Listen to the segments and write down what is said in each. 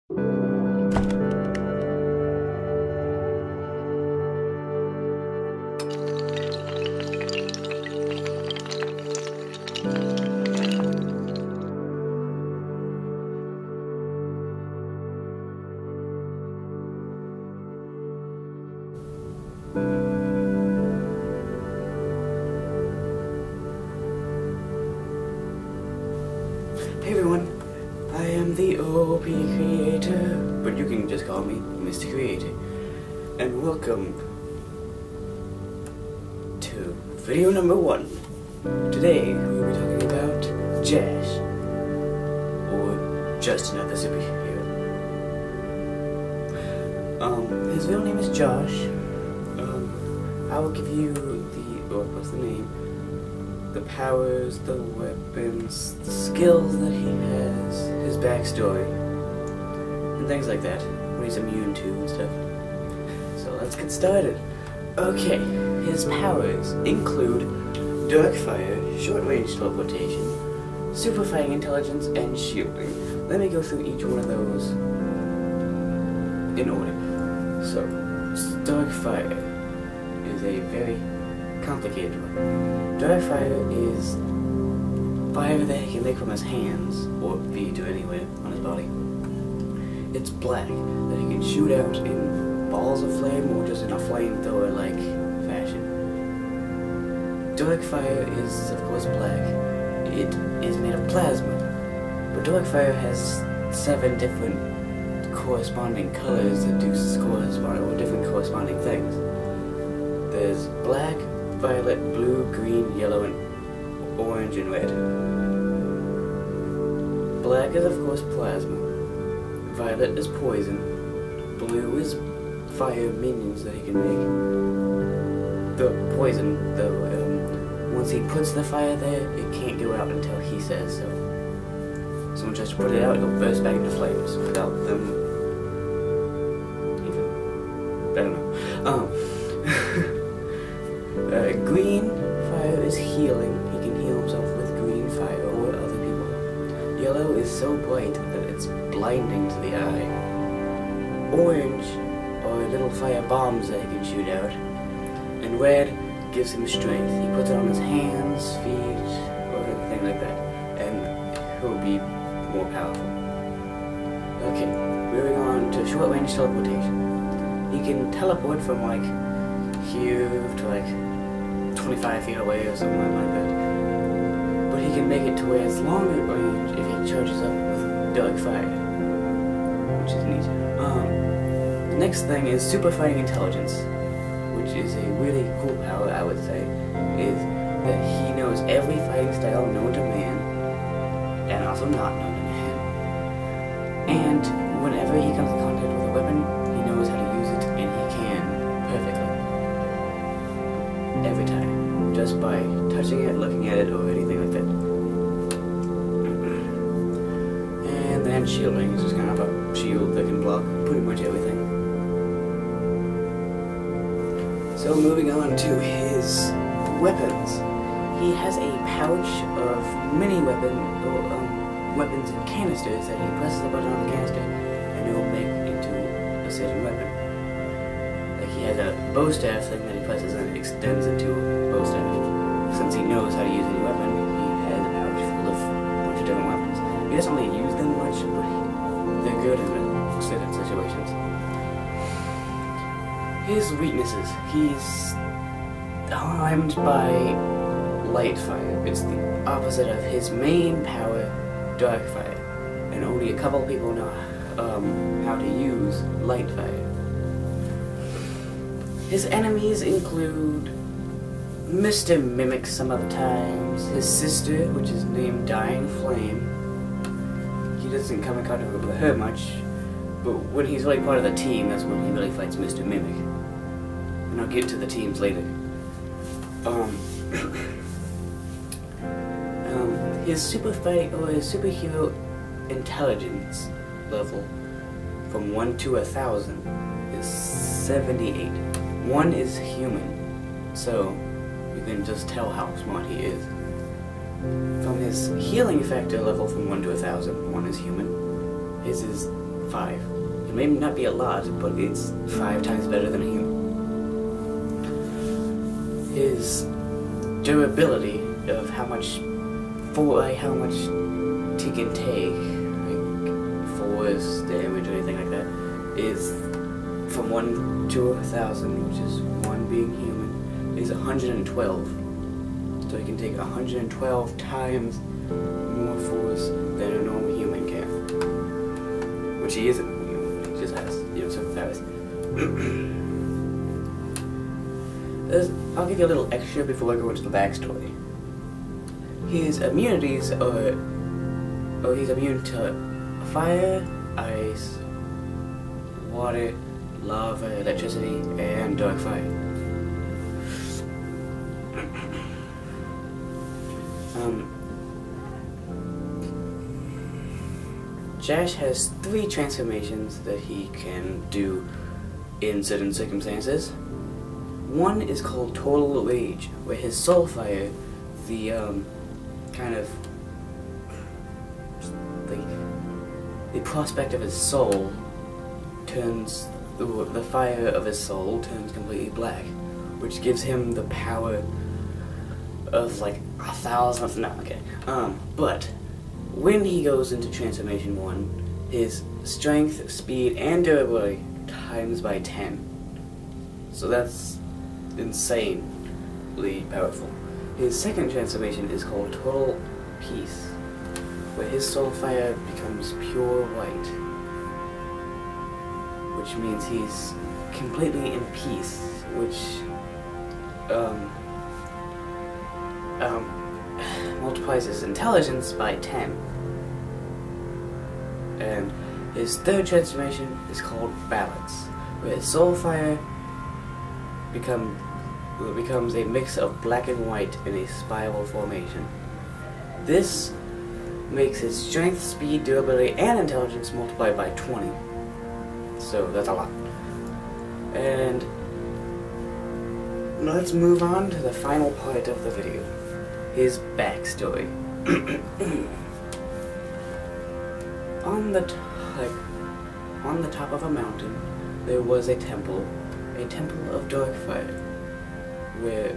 Hey everyone, I am the OP Creator, but you can just call me Mr. Creator, and welcome to video number 1. Today we will be talking about J.A.S.H, or just another superhero. His real name is Josh. I will give you what's the name? The powers, the weapons, the skills that he has, his backstory, and things like that, what he's immune to and stuff. So let's get started. Okay, his powers include dark fire, short-range teleportation, super fighting intelligence, and shielding. Let me go through each one of those in order. So, dark fire is a very complicated one. Dark fire is fire that he can make from his hands, or feet, or anywhere on his body. It's black, that he can shoot out in balls of flame, or just in a flamethrower-like fashion. Dark fire is, of course, black. It is made of plasma, but dark fire has 7 different corresponding colors that do correspond, or different corresponding things. There's black, violet, blue, green, yellow, and orange, and red. Black is, of course, plasma. Violet is poison. Blue is fire minions that he can make. The poison, though, once he puts the fire there, it can't go out until he says so. Someone tries to put it out, it'll burst back into flames without them even... I don't know. Green fire is healing. He can heal himself with green fire or other people. Yellow is so bright that it's blinding to the eye. Orange are little fire bombs that he can shoot out. And red gives him strength. He puts it on his hands, feet, or anything like that, and he'll be more powerful. Okay, moving on to short-range teleportation. He can teleport from like here to like 25 feet away or something like that. But he can make it to where it's longer range if he charges up with dark fire, which is neat. The next thing is super fighting intelligence, which is a really cool power, I would say, is that he knows every fighting style known to man, and also not known to man. And whenever he comes in contact with a weapon, he knows how to use it, and he can perfectly. Every time, just by touching it, looking at it, or anything like that. And then shielding is just kind of a shield that can block pretty much everything. So moving on to his weapons. He has a pouch of mini weapons and canisters that he presses a button on the canister, and it will make into a certain weapon. He has a bow staff thing that he presses and extends into a bow staff. Since he knows how to use any weapon, he has a pouch full of a bunch of different weapons. He doesn't really use them much, but they're good in certain situations. His weaknesses. He's harmed by light fire. It's the opposite of his main power, dark fire. And only a couple people know how to use light fire. His enemies include Mr. Mimic some other times, his sister, which is named Dying Flame. He doesn't come in contact with her much, but when he's really part of the team, that's when he really fights Mr. Mimic. And I'll get to the teams later. His superhero intelligence level from 1 to 1,000 is 78. 1 is human, so you can just tell how smart he is. From his healing factor level from 1 to 1,000, 1 is human. His is 5. It may not be a lot, but it's 5 times better than a human. His durability of how much he can take, like force damage or anything like that, is from 1 to 1,000, which is 1 being human, is 112. So he can take 112 times more force than a normal human can. Which he isn't a human, he just has, superpowers. I'll give you a little extra before I go into the backstory. His immunities are, he's immune to fire, ice, water, lava, electricity, and dark fire. J.A.S.H has 3 transformations that he can do in certain circumstances. One is called Total Rage, where his soul fire, the the prospect of his soul turns, the fire of his soul turns completely black, which gives him the power of like 1,000, no, okay. But when he goes into Transformation 1, his strength, speed, and durability times by 10. So that's insanely powerful. His second transformation is called Total Peace, where his soul fire becomes pure white, which means he's completely in peace, which multiplies his intelligence by 10. And his third transformation is called Balance, where his soul fire becomes a mix of black and white in a spiral formation. This makes his strength, speed, durability, and intelligence multiplied by 20. So that's a lot. And let's move on to the final part of the video, his backstory. On the top of a mountain, there was a temple of dark fire, where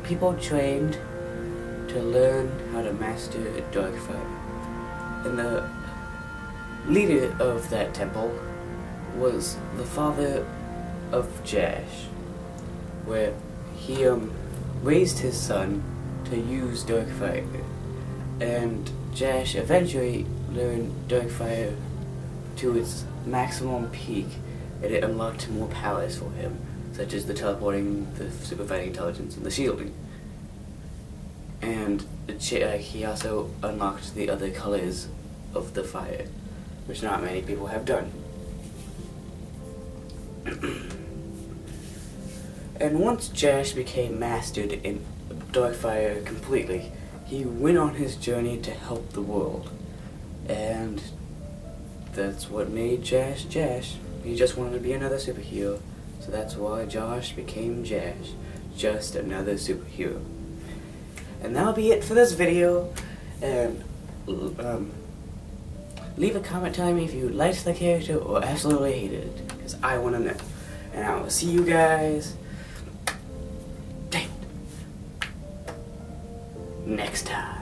people trained to learn how to master dark fire. And the leader of that temple was the father of J.A.S.H, where he raised his son to use dark fire, and J.A.S.H eventually learned dark fire to its maximum peak, and it unlocked more powers for him, such as the teleporting, the super fighting intelligence, and the shielding. And he also unlocked the other colors of the fire, which not many people have done. And once J.A.S.H became mastered in dark fire completely, he went on his journey to help the world. And that's what made J.A.S.H J.A.S.H. He just wanted to be another superhero, so that's why J.A.S.H became J.A.S.H, just another superhero. And that'll be it for this video, and leave a comment telling me if you liked the character or absolutely hated it, because I want to know. And I will see you guys next time.